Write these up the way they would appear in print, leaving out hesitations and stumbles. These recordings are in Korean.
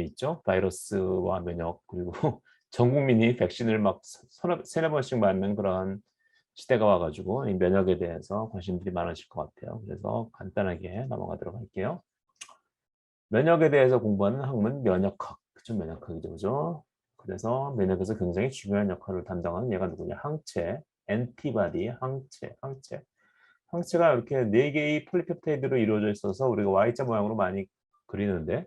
있죠. 바이러스와 면역 그리고 전 국민이 백신을 막 세네 번씩 맞는 그런 시대가 와가지고 이 면역에 대해서 관심들이 많으실 것 같아요. 그래서 간단하게 넘어가도록 할게요. 면역에 대해서 공부하는 학문 면역학, 그죠? 면역학이죠, 그죠? 그래서 면역에서 굉장히 중요한 역할을 담당하는 얘가 누구냐? 항체, 엔티바디, 항체가 이렇게 네 개의 폴리펩타이드로 이루어져 있어서 우리가 Y자 모양으로 많이 그리는데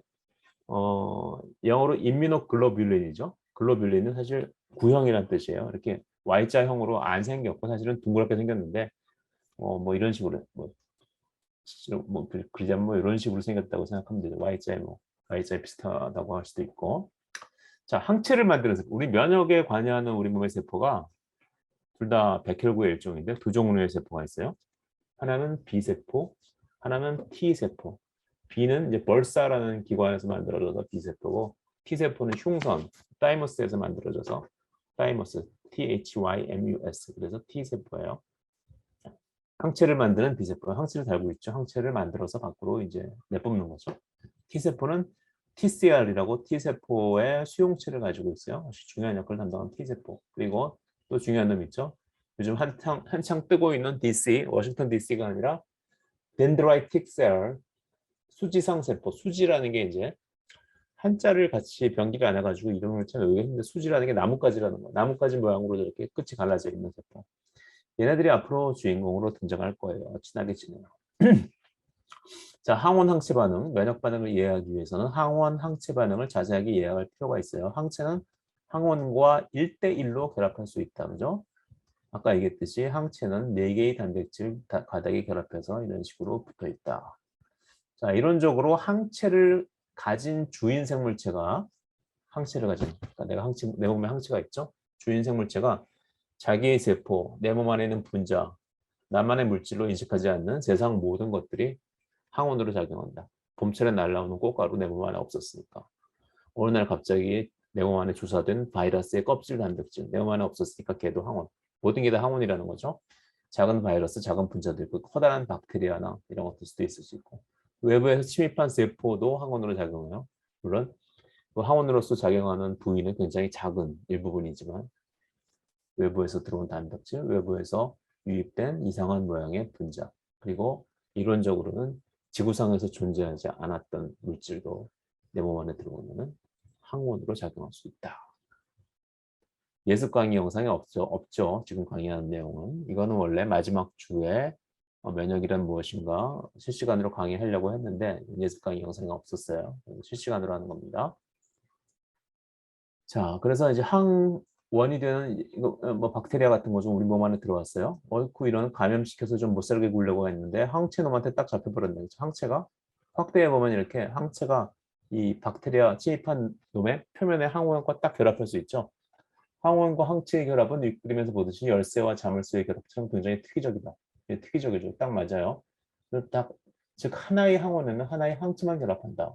영어로 임뮤노글로뷸린이죠. 글로뷸린은 사실 구형이란 뜻이에요. 이렇게 Y자형으로 안 생겼고 사실은 둥그렇게 생겼는데 뭐 이런 식으로 그리자면 뭐 이런 식으로 생겼다고 생각하면 되죠. Y자에 비슷하다고 할 수도 있고. 자, 항체를 만들어서 우리 면역에 관여하는 우리 몸의 세포가 둘 다 백혈구의 일종인데 두 종류의 세포가 있어요. 하나는 B세포, 하나는 T세포. B는 이제 벌사라는 기관에서 만들어져서 B세포고 T세포는 흉선, 타이머스에서 만들어져서 타이머스, THYMUS. 그래서 T세포예요. 항체를 만드는 B세포, 항체를 달고 있죠. 항체를 만들어서 밖으로 이제 내뿜는 거죠. T세포는 TCR이라고 T세포의 수용체를 가지고 있어요. 아주 중요한 역할을 담당하는 T세포. 그리고 또 중요한 놈 있죠. 요즘 한창 뜨고 있는 DC, 워싱턴 DC가 아니라 덴드라이틱 셀, 수지상 세포. 수지라는 게 이제 한자를 같이 병기를 안 해가지고 이름을 참 외우기 힘든데 수지라는 게 나뭇가지라는 거. 나뭇가지 모양으로 저렇게 끝이 갈라져 있는 세포. 얘네들이 앞으로 주인공으로 등장할 거예요. 친하게 지내요. 자, 항원 항체 반응, 면역 반응을 이해하기 위해서는 항원 항체 반응을 자세하게 이해할 필요가 있어요. 항체는 항원과 1대1로 결합할 수 있다. 그죠? 아까 얘기했듯이 항체는 4개의 단백질 가닥이 결합해서 이런 식으로 붙어 있다. 자, 이론적으로 항체를 가진 주인 생물체가 그러니까 내 몸에 항체가 있죠. 주인 생물체가 자기의 세포, 내 몸 안에 있는 분자, 나만의 물질로 인식하지 않는 세상 모든 것들이 항원으로 작용한다. 봄철에 날아오는 꽃가루 내 몸 안에 없었으니까. 어느 날 갑자기 내 몸 안에 조사된 바이러스의 껍질 단백질 내 몸 안에 없었으니까 걔도 항원. 모든 게 다 항원이라는 거죠. 작은 바이러스, 작은 분자도 있고 커다란 박테리아나 이런 것들 수도 있을 수 있고 외부에서 침입한 세포도 항원으로 작용해요. 물론 그 항원으로서 작용하는 부위는 굉장히 작은 일부분이지만 외부에서 들어온 단백질, 외부에서 유입된 이상한 모양의 분자 그리고 이론적으로는 지구상에서 존재하지 않았던 물질도 내 몸 안에 들어오면 항원으로 작용할 수 있다. 예습 강의 영상이 없죠. 지금 강의하는 내용은. 이거는 원래 마지막 주에 면역이란 무엇인가 실시간으로 강의하려고 했는데 예습 강의 영상이 없었어요. 실시간으로 하는 겁니다. 자, 그래서 이제 항원이 되는 뭐 박테리아 같은 거 좀 우리 몸 안에 들어왔어요. 어이쿠 이런 감염시켜서 좀 못 살게 굴려고 했는데 항체 놈한테 딱 잡혀버렸네. 항체가 확대해 보면 이렇게 항체가 이 박테리아 침입한 놈의 표면에 항원과 딱 결합할 수 있죠. 항원과 항체의 결합은 그림에서 보듯이 열쇠와 자물쇠의 결합처럼 굉장히 특이적이다. 특이적이죠. 딱 맞아요. 즉 하나의 항원에는 하나의 항체만 결합한다.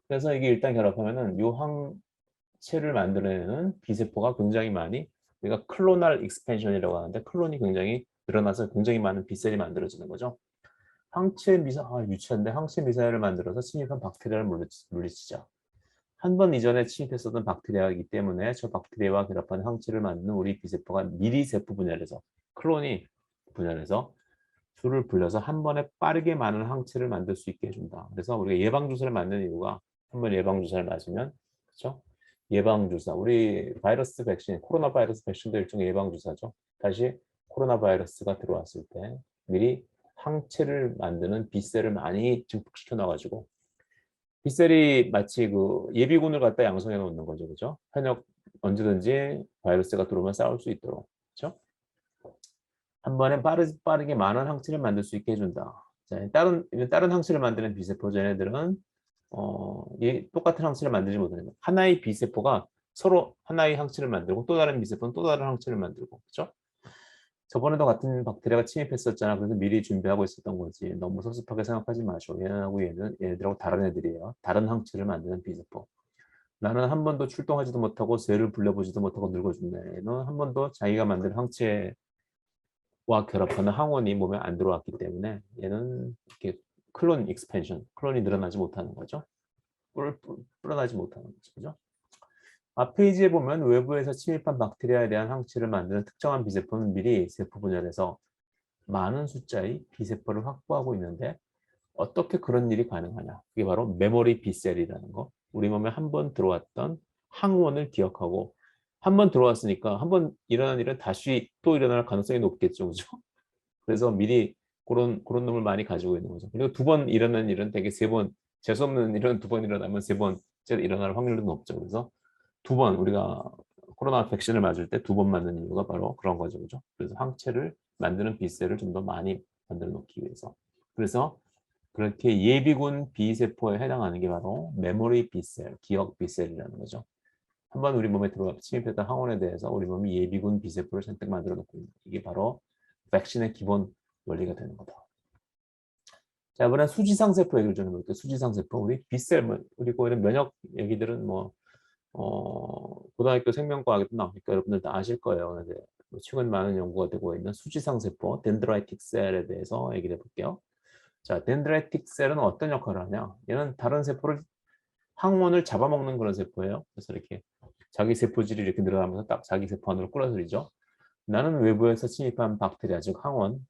그래서 이게 일단 결합하면은 요 항체를 만들어내는 B세포가 굉장히 많이 우리가 클로널 익스펜션이라고 하는데 클론이 굉장히 늘어나서 굉장히 많은 B셀이 만들어지는 거죠. 유치한데 항체 미사일을 만들어서 침입한 박테리아를 물리치자. 한 번 이전에 침입했었던 박테리아이기 때문에 저 박테리아와 결합한 항체를 만드는 우리 B세포가 미리 세포 분열해서 클론이 분열해서 수를 불려서 한 번에 빠르게 많은 항체를 만들 수 있게 해준다. 그래서 우리가 예방주사를 맞는 이유가 한 번 예방주사를 맞으면 그렇죠? 예방주사 우리 바이러스 백신 코로나 바이러스 백신도 일종의 예방주사죠. 다시 코로나 바이러스가 들어왔을 때 미리 항체를 만드는 B셀을 많이 증폭시켜 놔가지고 B셀이 마치 그 예비군을 갖다 양성해 놓는 거죠. 그죠? 현역 언제든지 바이러스가 들어오면 싸울 수 있도록. 그죠? 한 번에 빠르게 많은 항체를 만들 수 있게 해준다. 자, 다른 항체를 만드는 B세포 쟤네들은 똑같은 항체를 만들지 못하는 거예요. 하나의 B세포가 서로 하나의 항체를 만들고 또 다른 B세포는 또 다른 항체를 만들고. 그죠? 저번에도 같은 박테리아가 침입했었잖아. 그래서 미리 준비하고 있었던 거지. 너무 섭섭하게 생각하지 마시고 얘네들하고 다른 애들이에요. 다른 항체를 만드는 B세포. 나는 한 번도 출동하지도 못하고 쇠를 불려보지도 못하고 늙어준네. 얘는 한 번도 자기가 만든 항체와 결합하는 항원이 몸에 안 들어왔기 때문에 얘는 이렇게 클론 익스펜션, 클론이 늘어나지 못하는 거죠. 불어나지 못하는 거죠. 그죠? 앞 페이지에 보면 외부에서 침입한 박테리아에 대한 항체를 만드는 특정한 비세포는 미리 세포 분열에서 많은 숫자의 B세포를 확보하고 있는데 어떻게 그런 일이 가능하냐? 그게 바로 메모리 B셀이라는 거. 우리 몸에 한 번 들어왔던 항원을 기억하고 한 번 들어왔으니까 한 번 일어난 일은 다시 또 일어날 가능성이 높겠죠. 그죠? 그래서 미리 그런 놈을 많이 가지고 있는 거죠. 그리고 두 번 일어난 일은 대개 세 번, 재수없는 일은 두 번 일어나면 세 번째 일어날 확률은 높죠. 그래서 두 번 우리가 코로나 백신을 맞을 때 두 번 맞는 이유가 바로 그런 거죠. 그죠? 그래서 항체를 만드는 B셀을 좀 더 많이 만들어 놓기 위해서. 그래서 그렇게 예비군 B세포에 해당하는 게 바로 메모리 B셀, 기억 B셀이라는 거죠. 한번 우리 몸에 들어가 침입했던 항원에 대해서 우리 몸이 예비군 B세포를 선택 만들어 놓고 있는 이게 바로 백신의 기본 원리가 되는 거다. 자, 이번엔 수지상세포 얘기를 좀 해볼게요. 수지상세포, 우리 B셀, 그리고 이런 면역 얘기들은 고등학교 생명과학에도 나오니까 여러분들 다 아실 거예요. 근데 최근 많은 연구가 되고 있는 수지상세포, 덴드라이틱 셀에 대해서 얘기를 해볼게요. 자, 덴드라이틱 셀은 어떤 역할을 하냐? 얘는 다른 세포를 항원을 잡아먹는 그런 세포예요. 그래서 이렇게 자기 세포질이 이렇게 늘어나면서 딱 자기 세포 안으로 끌어들이죠. 나는 외부에서 침입한 박테리아, 즉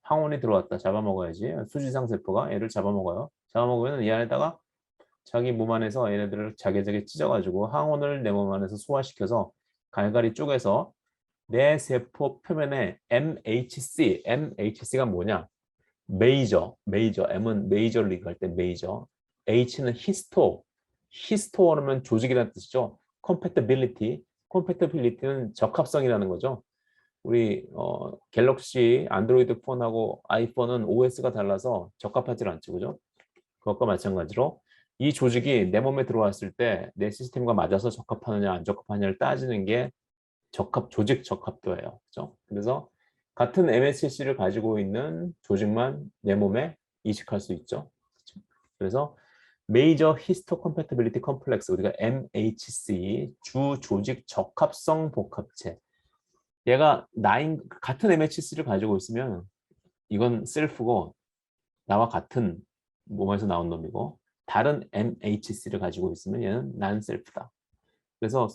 항원이 들어왔다. 잡아먹어야지. 수지상 세포가 얘를 잡아먹어요. 잡아먹으면 이 안에다가 자기 몸 안에서 얘네들을 자기자기 찢어가지고 항원을 내 몸 안에서 소화시켜서 갈갈이 쪼개서 내 세포 표면에 MHC가 뭐냐? 메이저, M은 메이저 리그 할 때 메이저, H는 히스토어는 조직이라는 뜻이죠. 컴패티빌리티는 적합성이라는 거죠. 우리 갤럭시 안드로이드 폰하고 아이폰은 OS가 달라서 적합하지 않죠, 그죠? 그것과 마찬가지로 이 조직이 내 몸에 들어왔을 때 내 시스템과 맞아서 적합하느냐 안 적합하느냐를 따지는 게 조직 적합도예요, 그죠? 그래서 같은 MHC를 가지고 있는 조직만 내 몸에 이식할 수 있죠. 그렇죠? 그래서 메이저 히스토 컴패티빌리티 컴플렉스 우리가 MHC 주 조직 적합성 복합체 얘가 같은 MHC를 가지고 있으면 이건 셀프고 나와 같은 몸에서 나온 놈이고 다른 MHC를 가지고 있으면 얘는 난 셀프다. 그래서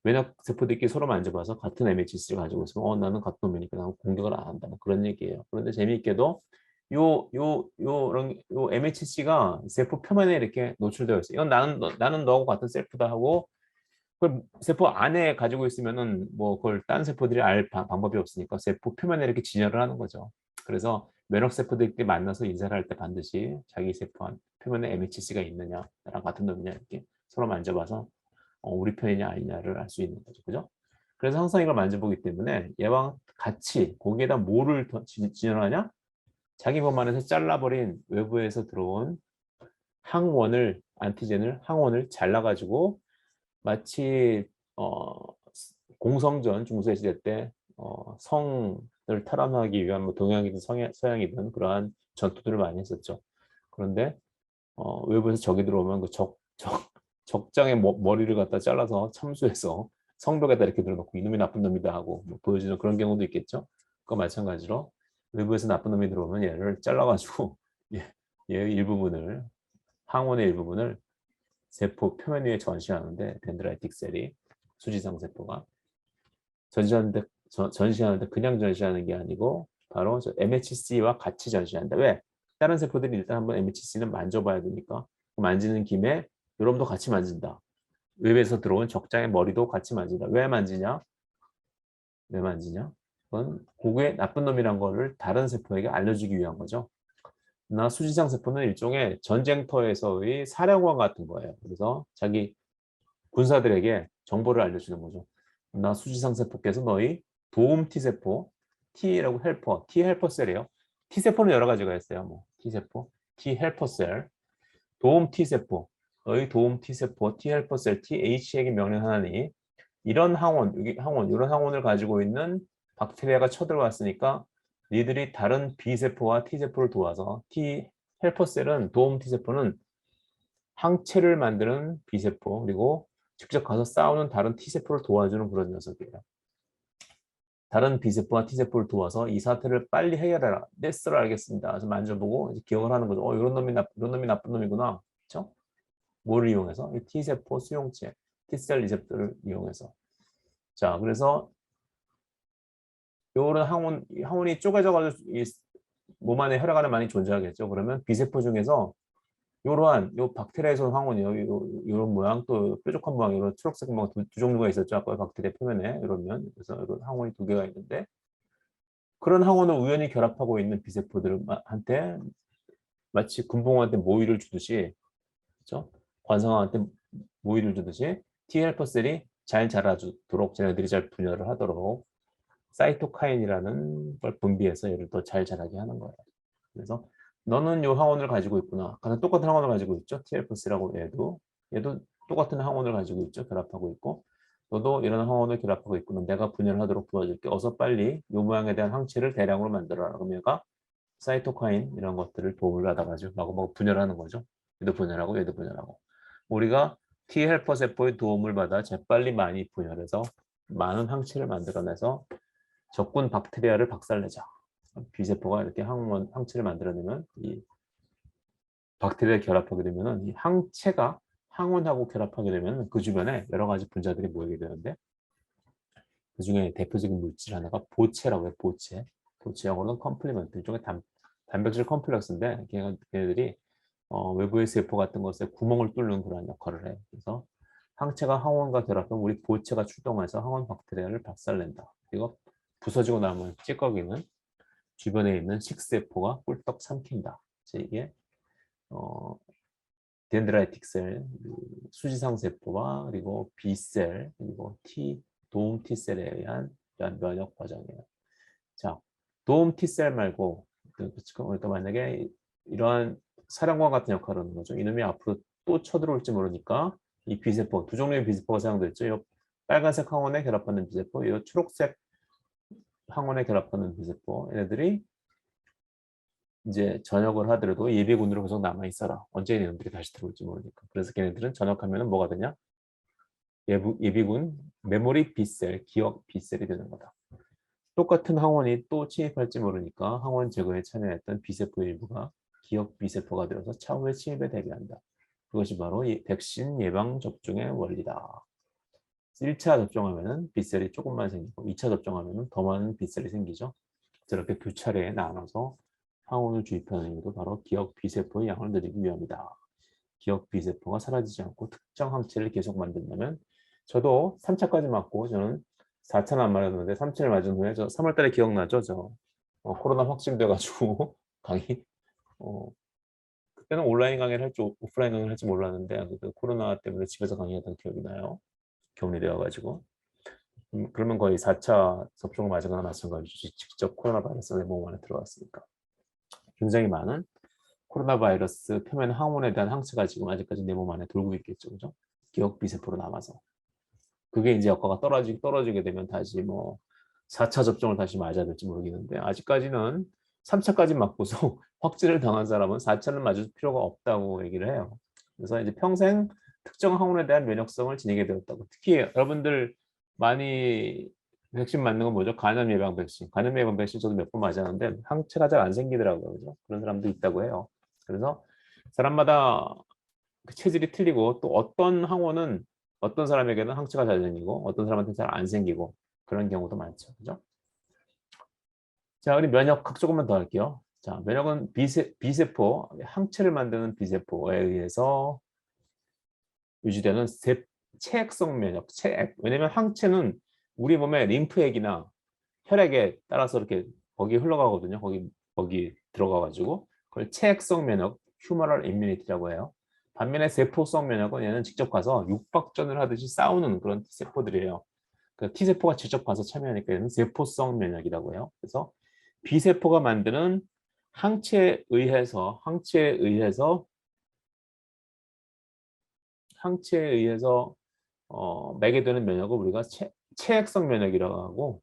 면역 세포들끼리 서로 만져봐서 같은 MHC를 가지고 있으면 나는 같은 놈이니까 나는 공격을 안 한다. 뭐 그런 얘기예요. 그런데 재미있게도 요 MHC가 세포 표면에 이렇게 노출되어 있어요. 이건 나는 너하고 같은 셀프다 하고 그 세포 안에 가지고 있으면은 뭐 그걸 다른 세포들이 알 방법이 없으니까 세포 표면에 이렇게 진열을 하는 거죠. 그래서 면역 세포들끼리 만나서 인사를 할 때 반드시 자기 세포 표면에 MHC가 있느냐, 나랑 같은 놈이냐 이렇게 서로 만져봐서 우리 편이냐 아니냐를 알 수 있는 거죠. 그죠? 그래서 항상 이걸 만져보기 때문에 얘와 같이 거기에다 뭐를 더 진열하냐? 자기 몸 안에서 잘라버린 외부에서 들어온 항원을 잘라가지고 마치 공성전 중세시대 때 성을 탈환하기 위한 뭐 동양이든 서양이든 그러한 전투들을 많이 했었죠. 그런데 외부에서 적이 들어오면 그 적장의 머리를 갖다 잘라서 참수해서 성벽에다 이렇게 들어놓고 이놈이 나쁜 놈이다 하고 뭐 보여주는 그런 경우도 있겠죠. 그거 마찬가지로 외부에서 나쁜 놈이 들어오면 얘를 잘라가지고 얘 일부분을 항원의 일부분을 세포 표면 위에 전시하는데 덴드라이틱 셀이 수지상 세포가 전시하는데 그냥 전시하는 게 아니고 바로 MHC와 같이 전시한다. 왜? 다른 세포들이 일단 한번 MHC는 만져봐야 되니까 만지는 김에 여러분도 같이 만진다. 외부에서 들어온 적장의 머리도 같이 만진다. 왜 만지냐? 그건 고게 나쁜 놈이란 거를 다른 세포에게 알려주기 위한 거죠. 나 수지상 세포는 일종의 전쟁터에서의 사령관 같은 거예요. 그래서 자기 군사들에게 정보를 알려주는 거죠. 나 수지상 세포께서 너희 도움 T세포, T라고 헬퍼, T 헬퍼 셀이에요. T세포는 여러 가지가 있어요. 뭐 T세포, T 헬퍼 셀, 도움 T세포, 너희 도움 T세포, T 헬퍼 셀, TH에게 명령하니 이런 이런 항원을 가지고 있는 박테리아가 쳐들어왔으니까 니들이 다른 B세포와 T세포를 도와서 T 헬퍼셀은 도움 T세포는 항체를 만드는 B세포 그리고 직접 가서 싸우는 다른 T세포를 도와주는 그런 녀석이에요. 다른 B세포와 T세포를 도와서 이 사태를 빨리 해결해라. 네, 알겠습니다. 그래서 만져보고 기억을 하는 거죠. 이런 놈이 나쁜 놈이구나. 그렇죠? 뭐를 이용해서? 이 T세포 수용체, T셀 리셉터를 이용해서. 자, 그래서 요런 항원이 쪼개져가지고 이 몸 안에 혈액 안에 많이 존재하겠죠. 그러면 B세포 중에서 요러한 요 박테리아에서 온 항원이요. 요런 모양 또 뾰족한 모양 이런 초록색 모양 두 종류가 있었죠. 아까 박테리아 표면에 이러면 그래서 이런 항원이 두 개가 있는데 그런 항원을 우연히 결합하고 있는 B세포들한테 마치 금붕어한테 모이를 주듯이 그렇죠? 관상어한테 모이를 주듯이 T헬퍼 셀이 잘 자라도록 쟤네들이 잘 분열을 하도록 사이토카인이라는 걸 분비해서 얘를 더 잘 자라게 하는 거예요. 그래서 너는 요 항원을 가지고 있구나. 가장 똑같은 항원을 가지고 있죠. TLPS라고 얘도 똑같은 항원을 가지고 있죠. 결합하고 있고 너도 이런 항원을 결합하고 있구나. 내가 분열을 하도록 도와줄게. 어서 빨리 요 모양에 대한 항체를 대량으로 만들어라. 그럼 얘가 사이토카인 이런 것들을 도움을 받아가지고 마구마구 분열하는 거죠. 얘도 분열하고 얘도 분열하고 우리가 T헬퍼 세포의 도움을 받아 재빨리 많이 분열해서 많은 항체를 만들어내서 적군 박테리아를 박살내자. B세포가 이렇게 항체를 만들어내면 이 박테리아 결합하게 되면 이 항체가 항원하고 결합하게 되면 그 주변에 여러 가지 분자들이 모이게 되는데 그 중에 대표적인 물질 하나가 보체라고 해요. 보체. 보체하고는 컴플리먼트. 일종의 단백질 컴플렉스인데 걔네들이 외부의 세포 같은 것에 구멍을 뚫는 그런 역할을 해요. 그래서 항체가 항원과 결합하면 우리 보체가 출동해서 항원 박테리아를 박살낸다. 이거 부서지고 남은 찌꺼기는 주변에 있는 식세포가 꿀떡 삼킨다. 이게 덴드라이틱 셀, 수지상 세포와 그리고 B셀, 그리고 도움 T셀에 의한 면역 과정이에요. 자, 도움 T셀 말고 그러니까 만약에 이러한 사령관 같은 역할을 하는 거죠. 이놈이 앞으로 또 쳐들어올지 모르니까 이 B세포, 두 종류의 B세포가 사용됐죠. 이 빨간색 항원에 결합하는 B세포, 이 초록색 항원에 결합하는 B세포, 얘네들이 이제 전역을 하더라도 예비군으로 계속 남아 있어라. 언제 얘네들이 다시 들어올지 모르니까. 그래서 걔네들은 전역하면 뭐가 되냐? 예비군 메모리 B셀, 기억 B셀이 되는 거다. 똑같은 항원이 또 침입할지 모르니까 항원 제거에 참여했던 B세포 일부가 기억 B세포가 되어서 차후의 침입에 대비한다. 그것이 바로 이 백신 예방 접종의 원리다. 1차 접종하면 B셀이 조금만 생기고 2차 접종하면 더 많은 B셀이 생기죠. 저렇게 두 차례에 나눠서 항원을 주입하는 이유도 바로 기억 B세포의 양을 늘리기 위함이다. 기억 B세포가 사라지지 않고 특정 항체를 계속 만든다면 저도 3차까지 맞고 저는 4차는 안 맞았는데 3차를 맞은 후에 저 3월 달에 기억나죠? 코로나 확진돼가지고 강의 그때는 온라인 강의를 할지 오프라인 강의를 할지 몰랐는데 코로나 때문에 집에서 강의했던 기억이 나요. 격리되어가지고 그러면 거의 4차 접종을 맞은 거나 마찬가지지. 직접 코로나 바이러스가 내 몸 안에 들어왔으니까. 굉장히 많은 코로나 바이러스 표면 항원에 대한 항체가 지금 아직까지 내 몸 안에 돌고 있겠죠. 그죠? 기억 B세포로 남아서. 그게 이제 효과가 떨어지게 되면 다시 뭐 4차 접종을 다시 맞아야 될지 모르겠는데 아직까지는 3차까지 맞고서 확진을 당한 사람은 4차를 맞을 필요가 없다고 얘기를 해요. 그래서 이제 평생 특정 항원에 대한 면역성을 지니게 되었다고. 특히 여러분들 많이 백신 맞는 건 뭐죠? 간염 예방 백신. 간염 예방 백신 저도 몇 번 맞았는데 항체가 잘 안 생기더라고요. 그죠? 그런 사람도 있다고 해요. 그래서 사람마다 그 체질이 틀리고 또 어떤 항원은 어떤 사람에게는 항체가 잘 생기고 어떤 사람한테는 잘 안 생기고 그런 경우도 많죠. 그죠? 자, 우리 면역학 조금만 더 할게요. 자, 면역은 B세포, 항체를 만드는 B세포에 의해서 유지되는 체액성 면역, 체액. 왜냐면 항체는 우리 몸의 림프액이나 혈액에 따라서 이렇게 거기 흘러가거든요. 거기 들어가가지고 그걸 체액성 면역, 휴머럴 임뮤니티라고 해요. 반면에 세포성 면역은 얘는 직접 가서 육박전을 하듯이 싸우는 그런 T세포들이에요. 그 T세포가 직접 가서 참여하니까 얘는 세포성 면역이라고 해요. 그래서 B세포가 만드는 항체에 의해서 매개되는 면역을 우리가 체액성 면역이라고 하고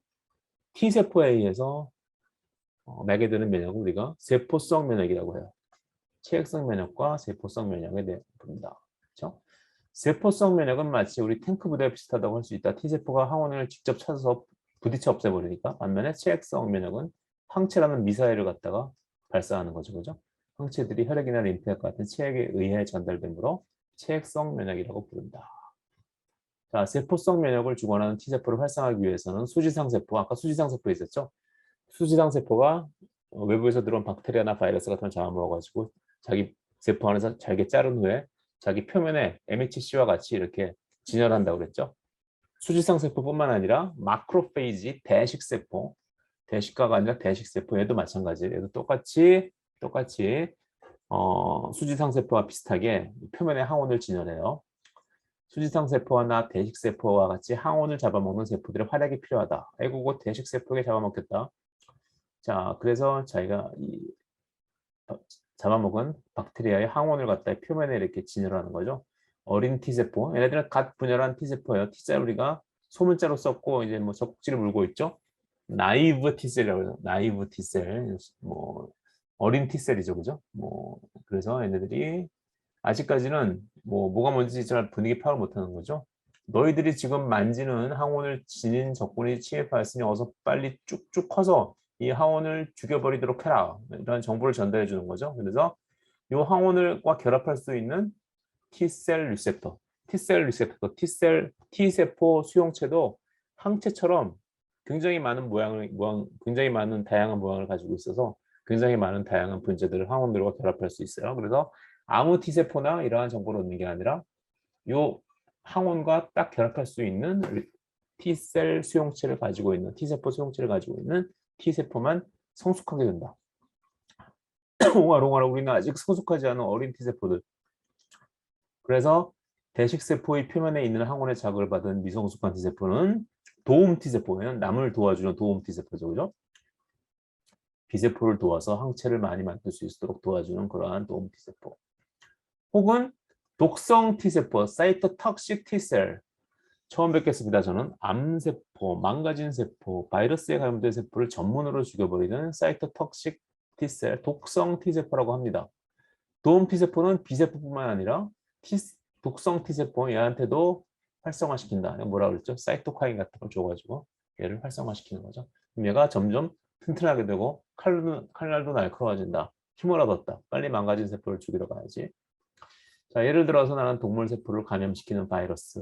T세포에 의해서 매개되는 면역을 우리가 세포성 면역이라고 해요. 체액성 면역과 세포성 면역에 대해 봅니다. 그렇죠? 세포성 면역은 마치 우리 탱크 부대와 비슷하다고 할 수 있다. T세포가 항원을 직접 찾아서 부딪혀 없애버리니까. 반면에 체액성 면역은 항체라는 미사일을 갖다가 발사하는 거죠. 그죠? 항체들이 혈액이나 림프액 같은 체액에 의해 전달되므로 체액성 면역이라고 부른다. 자, 세포성 면역을 주관하는 T세포를 활성화하기 위해서는 수지상세포, 아까 수지상세포 있었죠? 수지상세포가 외부에서 들어온 박테리아나 바이러스 같은 걸 잡아먹어가지고 자기 세포 안에서 잘게 자른 후에 자기 표면에 MHC와 같이 이렇게 진열한다고 그랬죠? 수지상세포뿐만 아니라 마크로페이지, 대식세포, 대식가가 아니라 대식세포, 얘도 마찬가지. 얘도 똑같이 수지상세포와 비슷하게 표면에 항원을 진열해요. 수지상세포나 대식세포와 같이 항원을 잡아먹는 세포들의 활약이 필요하다. 아이고, 그 대식세포에 잡아먹겠다. 자, 그래서 자기가 잡아먹은 박테리아의 항원을 갖다 표면에 이렇게 진열하는 거죠. 어린 T세포, 얘네들은 갓 분열한 T세포예요. T셀 우리가 소문자로 썼고 이제 뭐 적국지를 물고 있죠. 나이브 T셀이라고 해요. 나이브 T셀, 뭐 어린 T셀이죠, 그죠? 뭐 그래서 얘네들이 아직까지는 뭐가 뭔지 잘 분위기 파악을 못하는 거죠. 너희들이 지금 만지는 항원을 지닌 적군이 침입하였으니 어서 빨리 쭉쭉 커서 이 항원을 죽여버리도록 해라. 이런 정보를 전달해 주는 거죠. 그래서 이 항원과 결합할 수 있는 T셀 리셉터, T셀, T세포 수용체도 항체처럼 굉장히 많은 굉장히 많은 다양한 모양을 가지고 있어서 굉장히 많은 다양한 분자들을 항원들과 결합할 수 있어요. 그래서 아무 T세포나 이러한 정보를 얻는 게 아니라 이 항원과 딱 결합할 수 있는 T셀 수용체를 가지고 있는 T세포 수용체를 가지고 있는 T세포만 성숙하게 된다. 옹알옹알 우리는 아직 성숙하지 않은 어린 T세포들. 그래서 대식세포의 표면에 있는 항원의 자극을 받은 미성숙한 T세포는 도움 T세포예요. 남을 도와주는 도움 T세포죠. 그죠? B세포를 도와서 항체를 많이 만들 수 있도록 도와주는 그러한 도움 T세포. 혹은 독성 T세포, 사이토톡식 T셀. 처음 뵙겠습니다. 저는 암세포, 망가진 세포, 바이러스에 감염된 세포를 전문으로 죽여버리는 사이토톡식 T셀, 독성 T세포라고 합니다. 도움 T세포는 B세포뿐만 아니라 독성 T세포 얘한테도 활성화시킨다. 뭐라 그랬죠? 사이토카인 같은 걸 줘가지고 얘를 활성화시키는 거죠. 그럼 얘가 점점 튼튼하게 되고 칼날도 날카로워진다. 힘을 얻었다. 빨리 망가진 세포를 죽이러 가야지. 자, 예를 들어서 나는 동물 세포를 감염시키는 바이러스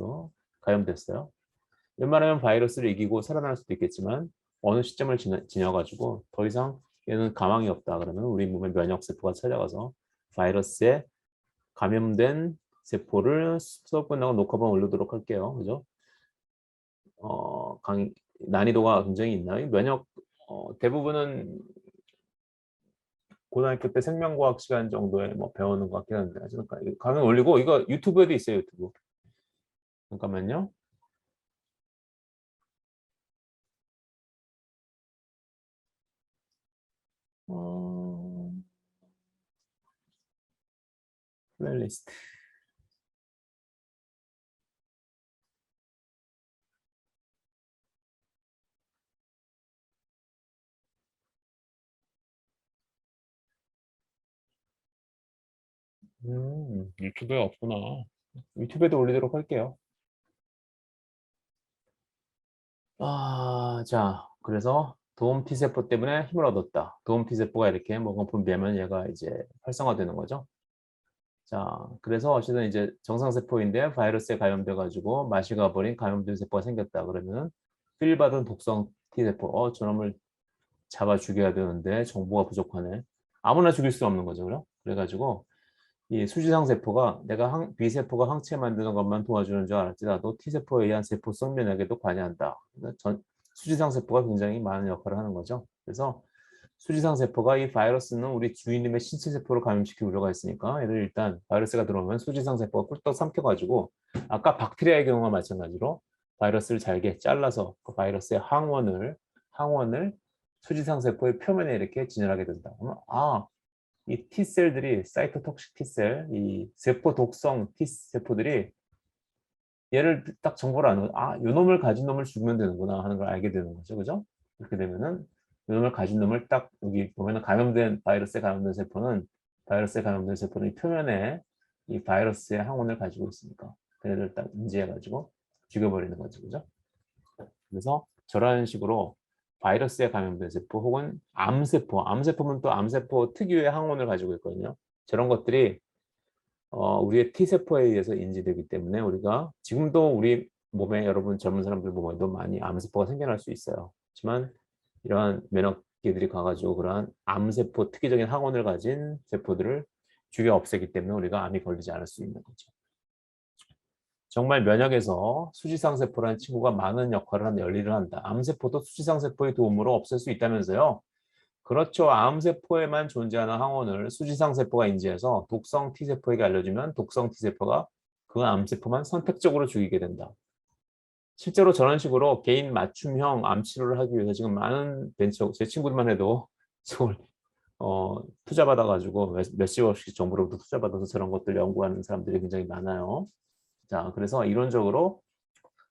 감염됐어요. 웬만하면 바이러스를 이기고 살아날 수도 있겠지만 어느 시점을 지나가지고 더 이상 얘는 가망이 없다. 그러면 우리 몸의 면역 세포가 찾아가서 바이러스에 감염된 세포를 수업 끝나고 녹화본 올리도록 할게요. 그죠? 난이도가 굉장히 있나요? 면역 대부분은 고등학교 때 생명과학 시간 정도에 뭐 배우는 것 같긴 한데 강의 올리고 이거 유튜브에도 있어요. 유튜브. 잠깐만요. 플레이리스트. 유튜브에 없구나. 유튜브에도 올리도록 할게요. 자, 그래서 도움 T세포 때문에 힘을 얻었다. 도움 T세포가 이렇게 먹은 분비하면 얘가 이제 활성화되는 거죠. 자, 그래서 어쨌든 이제 정상세포인데 바이러스에 감염돼가지고 맛이 가버린 감염된 세포가 생겼다. 그러면 필 받은 독성 T세포, 저놈을 잡아 죽여야 되는데 정보가 부족하네. 아무나 죽일 수 없는 거죠. 그래가지고 이 수지상 세포가 내가 B세포가 항체 만드는 것만 도와주는 줄 알았지라도 T세포에 의한 세포성 면역에도 관여한다. 수지상 세포가 굉장히 많은 역할을 하는 거죠. 그래서 수지상 세포가 이 바이러스는 우리 주인님의 신체 세포를 감염시킬 우려가 있으니까 얘를 일단 바이러스가 들어오면 수지상 세포가 꿀떡 삼켜가지고 아까 박테리아의 경우와 마찬가지로 바이러스를 잘게 잘라서 그 바이러스의 항원을 수지상 세포의 표면에 이렇게 진열하게 된다. 이 T셀들이 사이토톡식 T셀, 이 세포 독성 T세포들이 얘를 딱 정보를 아는 요 놈을 가진 놈을 죽이면 되는구나 하는 걸 알게 되는 거죠. 그죠? 이렇게 되면은 이 놈을 가진 놈을 딱 여기 보면은 바이러스에 감염된 세포는 이 표면에 이 바이러스의 항원을 가지고 있으니까 걔네들 딱 인지해가지고 죽여버리는 거죠. 그죠? 그래서 저런 식으로 바이러스에 감염된 세포 혹은 암세포는 또 암세포 특유의 항원을 가지고 있거든요. 저런 것들이 우리의 T세포에 의해서 인지되기 때문에 우리가 지금도 우리 몸에 여러분 젊은 사람들 몸에도 많이 암세포가 생겨날 수 있어요. 하지만 이러한 면역계들이 가가지고 그러한 암세포 특이적인 항원을 가진 세포들을 죽여 없애기 때문에 우리가 암이 걸리지 않을 수 있는 거죠. 정말 면역에서 수지상세포라는 친구가 많은 역할을 하는 열일을 한다. 암세포도 수지상세포의 도움으로 없앨 수 있다면서요. 그렇죠. 암세포에만 존재하는 항원을 수지상세포가 인지해서 독성 T세포에게 알려주면 독성 T세포가 그 암세포만 선택적으로 죽이게 된다. 실제로 저런 식으로 개인 맞춤형 암 치료를 하기 위해서 지금 많은 벤처, 제 친구들만 해도 저걸 투자받아가지고 몇십억씩 정부로부터 투자받아서 저런 것들 연구하는 사람들이 굉장히 많아요. 자, 그래서 이론적으로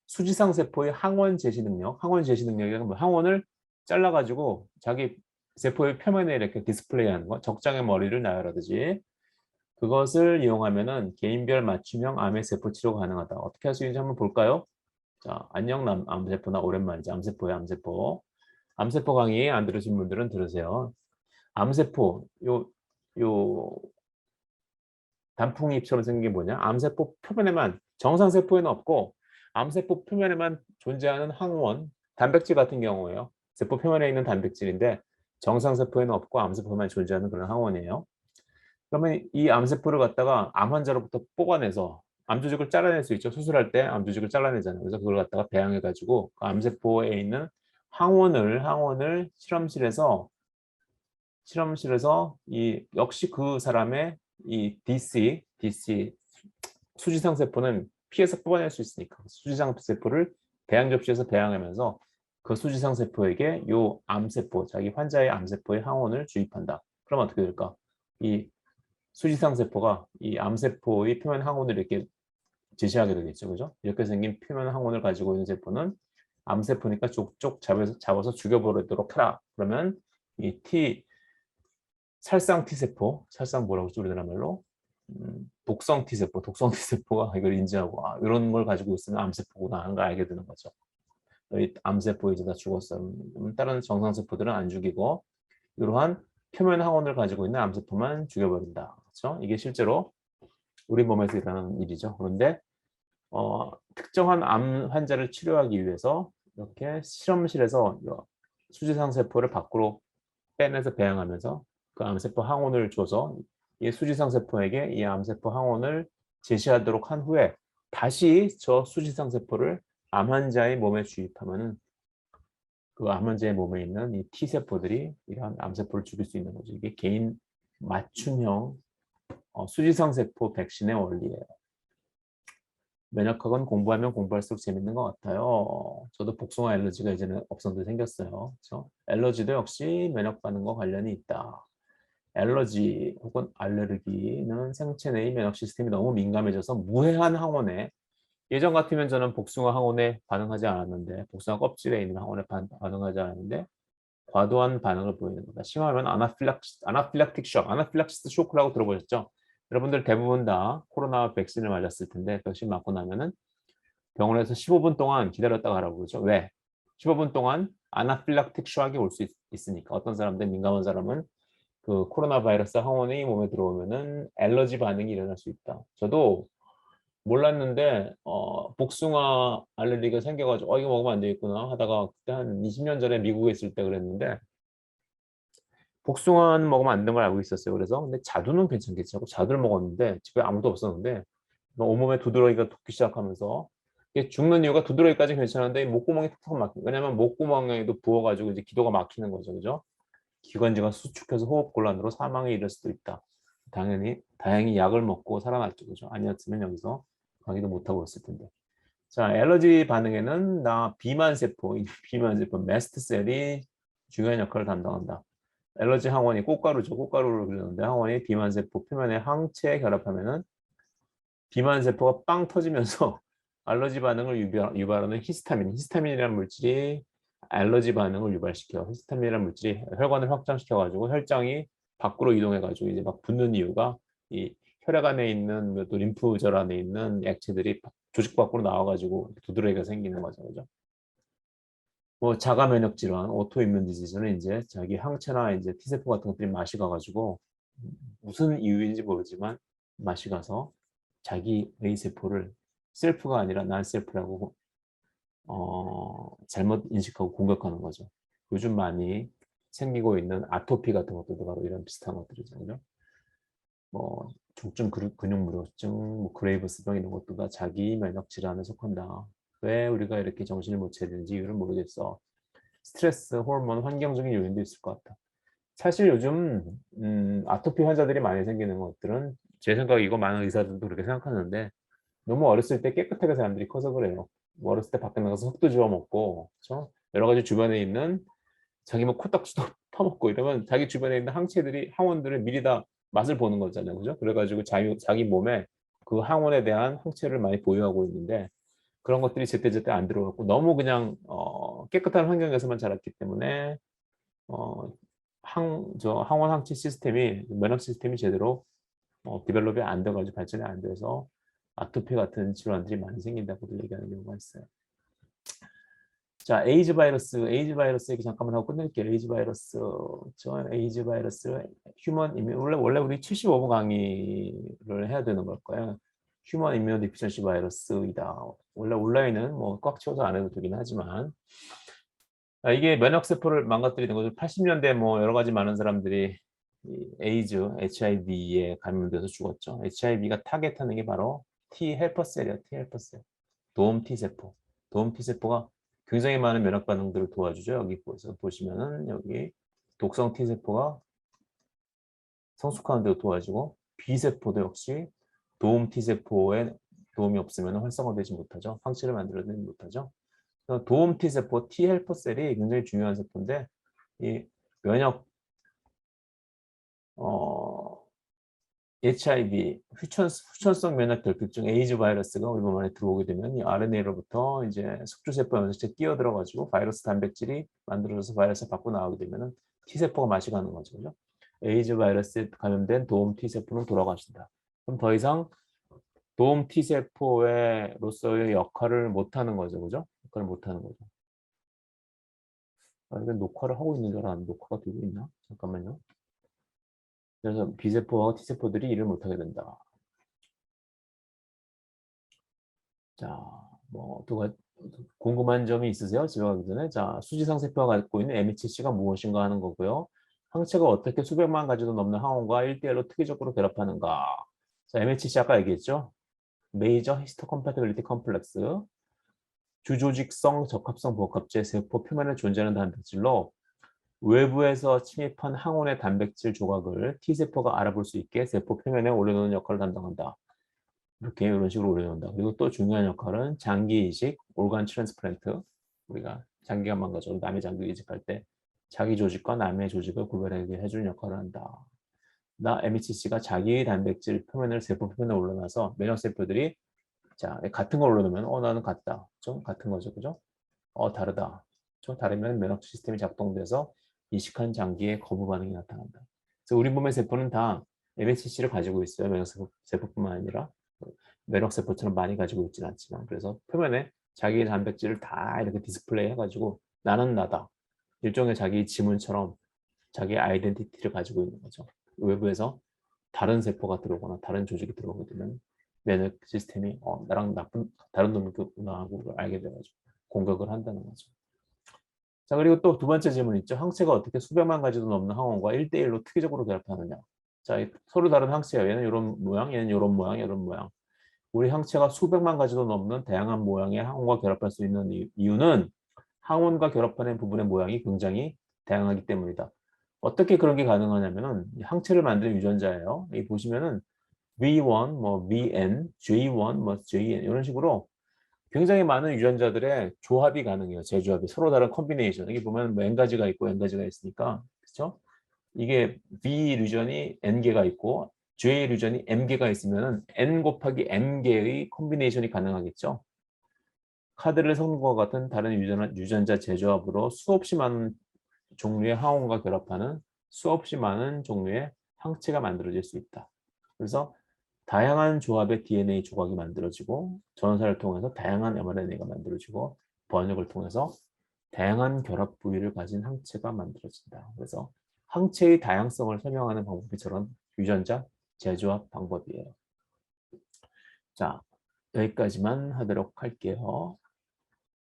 수지상 세포의 항원 제시 능력, 항원 제시 능력이란 뭐 항원을 잘라가지고 자기 세포의 표면에 이렇게 디스플레이하는 거, 적장의 머리를 나열하듯이 그것을 이용하면은 개인별 맞춤형 암의 세포 치료가 가능하다. 어떻게 할 수 있는지 한번 볼까요? 자, 안녕 암세포나 오랜만이죠. 암세포의 암세포. 암세포 강의 안 들으신 분들은 들으세요. 암세포, 요 단풍잎처럼 생긴 게 뭐냐? 암세포 표면에만, 정상세포에는 없고 암세포 표면에만 존재하는 항원, 단백질 같은 경우에요. 세포 표면에 있는 단백질인데 정상세포에는 없고 암세포에만 존재하는 그런 항원이에요. 그러면 이 암세포를 갖다가 암 환자로부터 뽑아내서 암조직을 잘라낼 수 있죠. 수술할 때 암조직을 잘라내잖아요. 그래서 그걸 갖다가 배양해가지고 그 암세포에 있는 항원을 실험실에서 이 역시 그 사람의 이 DC 수지상 세포는 피해서 뽑아낼 수 있으니까 수지상 세포를 배양 접시에서 배양하면서 그 수지상 세포에게 요 암세포, 자기 환자의 암세포의 항원을 주입한다. 그럼 어떻게 될까? 이 수지상 세포가 이 암세포의 표면 항원을 이렇게 제시하게 되겠죠. 그죠? 이렇게 생긴 표면 항원을 가지고 있는 세포는 암세포니까 쪽쪽 잡아서 죽여버리도록 해라. 그러면 이 살상 T세포, 살상 뭐라고 그러죠? 우리나라 말로? 독성 T세포가 이걸 인지하고 이런 걸 가지고 있으면 암세포구나 하는 걸 알게 되는 거죠. 암세포 이제 다 죽었어. 다른 정상세포들은 안 죽이고 이러한 표면 항원을 가지고 있는 암세포만 죽여버린다. 그렇죠? 이게 실제로 우리 몸에서 일어나는 일이죠. 그런데 특정한 암 환자를 치료하기 위해서 이렇게 실험실에서 수지상 세포를 밖으로 빼내서 배양하면서 그 암세포 항원을 줘서 이 수지상 세포에게 이 암세포 항원을 제시하도록 한 후에 다시 저 수지상 세포를 암 환자의 몸에 주입하면은 그 암 환자의 몸에 있는 이 T세포들이 이러한 암세포를 죽일 수 있는 거죠. 이게 개인 맞춤형 수지상 세포 백신의 원리예요. 면역학은 공부하면 공부할수록 재밌는 것 같아요. 저도 복숭아 알러지가 이제는 업성도 생겼어요. 그렇죠? 알러지도 역시 면역 반응과 관련이 있다. 알러지 혹은 알레르기는 생체 내의 면역 시스템이 너무 민감해져서 무해한 항원에 예전 같으면 저는 복숭아 항원에 반응하지 않았는데 복숭아 껍질에 있는 항원에 반응하지 않았는데 과도한 반응을 보이는 거다. 심하면 아나필락틱 쇼크, 아나필락시스 쇼크라고 들어보셨죠? 여러분들 대부분 다 코로나 백신을 맞았을 텐데 백신 맞고 나면은 병원에서 15분 동안 기다렸다가 하라고 그러죠. 왜? 15분 동안 아나필락틱 쇼크가 올 수 있으니까 어떤 사람들 민감한 사람은 그 코로나 바이러스 항원이 몸에 들어오면은 알러지 반응이 일어날 수 있다. 저도 몰랐는데 복숭아 알레르기가 생겨가지고 이거 먹으면 안 되겠구나 하다가 그때 한 20년 전에 미국에 있을 때 그랬는데 복숭아는 먹으면 안 되는 걸 알고 있었어요. 그래서 근데 자두는 괜찮겠지 하고 자두를 먹었는데 집에 아무도 없었는데 온몸에 두드러기가 돋기 시작하면서 이게 죽는 이유가 두드러기까지 괜찮은데 목구멍이 탁탁 막혀. 왜냐면 목구멍에도 부어가지고 이제 기도가 막히는 거죠, 그죠? 기관지가 수축해서 호흡곤란으로 사망에 이를 수도 있다. 다행히 약을 먹고 살아났죠, 그죠? 아니었으면 여기서 가기도 못하고 있을 텐데. 자, 알러지 반응에는 비만세포, 비만세포, 메스트셀이 중요한 역할을 담당한다. 알러지 항원이 꽃가루죠. 꽃가루를 그리는데 항원이 비만세포 표면에 항체에 결합하면은 비만세포가 빵 터지면서 알러지 반응을 유발하는 히스타민이라는 물질이 알러지 반응을 유발시켜. 히스타민이라는 물질이 혈관을 확장시켜가지고 혈장이 밖으로 이동해가지고 이제 막 붓는 이유가 이 혈액 안에 있는 또 림프절 안에 있는 액체들이 조직 밖으로 나와가지고 두드러기가 생기는 거죠, 그죠? 뭐 자가 면역 질환, 오토임문 디지즈는 이제 자기 항체나 이제 T세포 같은 것들이 맛이 가가지고 무슨 이유인지 모르지만 맛이 가서 자기의 세포를 셀프가 아니라 난 셀프라고 잘못 인식하고 공격하는 거죠. 요즘 많이 생기고 있는 아토피 같은 것들도 바로 이런 비슷한 것들이죠. 그죠? 뭐 중증 근육무력증, 뭐 그레이브스병 이런 것도 다 자기 면역 질환에 속한다. 왜 우리가 이렇게 정신을 못 차리는지 이유를 모르겠어. 스트레스, 호르몬, 환경적인 요인도 있을 것 같다. 사실 요즘 아토피 환자들이 많이 생기는 것들은 제 생각이고 많은 의사들도 그렇게 생각하는데 너무 어렸을 때 깨끗하게 사람들이 커서 그래요. 뭐 어렸을 때 밖에 나가서 흙도 주워 먹고, 그렇죠? 여러 가지 주변에 있는 자기 뭐 코딱지도 퍼먹고 이러면 자기 주변에 있는 항체들이 항원들을 미리 다 맛을 보는 거잖아요, 그죠? 그래가지고 자기 몸에 그 항원에 대한 항체를 많이 보유하고 있는데 그런 것들이 제때제때 안 들어갔고 너무 그냥 깨끗한 환경에서만 자랐기 때문에 어, 항원 항체 시스템이 면역 시스템이 제대로 디벨롭이 안 돼가지고 발전이 안 돼서 아토피 같은 질환들이 많이 생긴다고도 얘기하는 경우가 있어요. 자, 에이즈 바이러스 얘기 잠깐만 하고 끝낼게요. 에이즈 바이러스, 휴먼 이뮤 원래 우리 75분 강의를 해야 되는 걸 거예요. 휴먼 이뮤노 디피션시 바이러스이다. 원래 온라인은 뭐 꽉 채워서 안 해도 되긴 하지만 이게 면역 세포를 망가뜨리는 거죠. 80년대 뭐 여러 가지 많은 사람들이 에이즈, HIV에 감염돼서 죽었죠. HIV가 타겟하는 게 바로 T 헬퍼셀이에요. T 헬퍼셀. 도움 T세포. 도움 T세포가 굉장히 많은 면역 반응들을 도와주죠. 여기 보시면은 여기 독성 T세포가 성숙하는 데도 도와주고 B세포도 역시 도움 T세포에 도움이 없으면 활성화되지 못하죠. 항체를 만들어내지 못하죠. 도움 T세포, T 헬퍼셀이 굉장히 중요한 세포인데 이 면역 HIV, 후천성 면역 결핍증 에이즈 바이러스가 우리 몸 안에 들어오게 되면 이 RNA로부터 이제 숙주세포 연쇄체에 끼어들어가지고 바이러스 단백질이 만들어져서 바이러스가 밖으로 나오게 되면은 T세포가 맛이 가는 거죠. 그죠? 에이즈 바이러스에 감염된 도움 T세포는 돌아가신다. 그럼 더 이상 도움 T세포로서의 역할을 못하는 거죠. 그죠? 역할을 못하는 거죠. 이건 녹화를 하고 있는 줄 알았는데 녹화가 되고 있나? 잠깐만요. 그래서 B세포와 T세포들이 일을 못하게 된다. 자, 뭐 또 궁금한 점이 있으세요? 집에 가기 전에. 자, 수지상세포가 갖고 있는 MHC가 무엇인가 하는 거고요. 항체가 어떻게 수백만 가지도 넘는 항원과 1대1로 특이적으로 결합하는가. 자, MHC 아까 얘기했죠? 메이저 히스토컴패티빌리티 컴플렉스. 주조직성 적합성 복합체 세포 표면에 존재하는 단백질로 외부에서 침입한 항원의 단백질 조각을 T세포가 알아볼 수 있게 세포 표면에 올려놓는 역할을 담당한다. 이렇게 이런 식으로 올려놓는다. 그리고 또 중요한 역할은 장기 이식, organ transplant. 우리가 장기가 망가져 남의 장기 이식할 때 자기 조직과 남의 조직을 구별하게 해주는 역할을 한다. MHC가 자기의 단백질 표면을 세포 표면에 올려놔서 면역 세포들이 자 같은 걸 올려놓으면 나는 같다. 좀 같은 거죠, 그죠? 다르다. 좀 다르면 면역 시스템이 작동돼서 이식한 장기에 거부 반응이 나타난다. 그래서 우리 몸의 세포는 다 MHC를 가지고 있어요. 면역 세포뿐만 아니라 면역 세포처럼 많이 가지고 있지는 않지만 그래서 표면에 자기의 단백질을 다 이렇게 디스플레이 해가지고 나는 나다. 일종의 자기 지문처럼 자기 아이덴티티를 가지고 있는 거죠. 외부에서 다른 세포가 들어오거나 다른 조직이 들어오게 되면 면역 시스템이 나랑 나쁜 다른 놈이구나 하고 알게 돼가지고 공격을 한다는 거죠. 자, 그리고 또 두 번째 질문 있죠. 항체가 어떻게 수백만 가지도 넘는 항원과 1대1로 특이적으로 결합하느냐. 자, 서로 다른 항체예요. 얘는 이런 모양, 얘는 이런 모양, 이런 모양. 우리 항체가 수백만 가지도 넘는 다양한 모양의 항원과 결합할 수 있는 이유는 항원과 결합하는 부분의 모양이 굉장히 다양하기 때문이다. 어떻게 그런 게 가능하냐면은 항체를 만드는 유전자예요. 여기 보시면은 V1, 뭐 VN, J1, 뭐 JN 이런 식으로 굉장히 많은 유전자들의 조합이 가능해요. 재조합이 서로 다른 컨비네이션. 여기 보면 뭐 N가지가 있고 N가지가 있으니까 그렇죠? 이게 V 류전이 N개가 있고 J 류전이 M개가 있으면 N 곱하기 M개의 컨비네이션이 가능하겠죠. 카드를 섞는 것 같은 다른 유전자 재조합으로 수없이 많은 종류의 항원과 결합하는 수없이 많은 종류의 항체가 만들어질 수 있다. 그래서 다양한 조합의 DNA 조각이 만들어지고 전사를 통해서 다양한 mRNA가 만들어지고 번역을 통해서 다양한 결합 부위를 가진 항체가 만들어진다. 그래서 항체의 다양성을 설명하는 방법이 저런 유전자 재조합 방법이에요. 자, 여기까지만 하도록 할게요.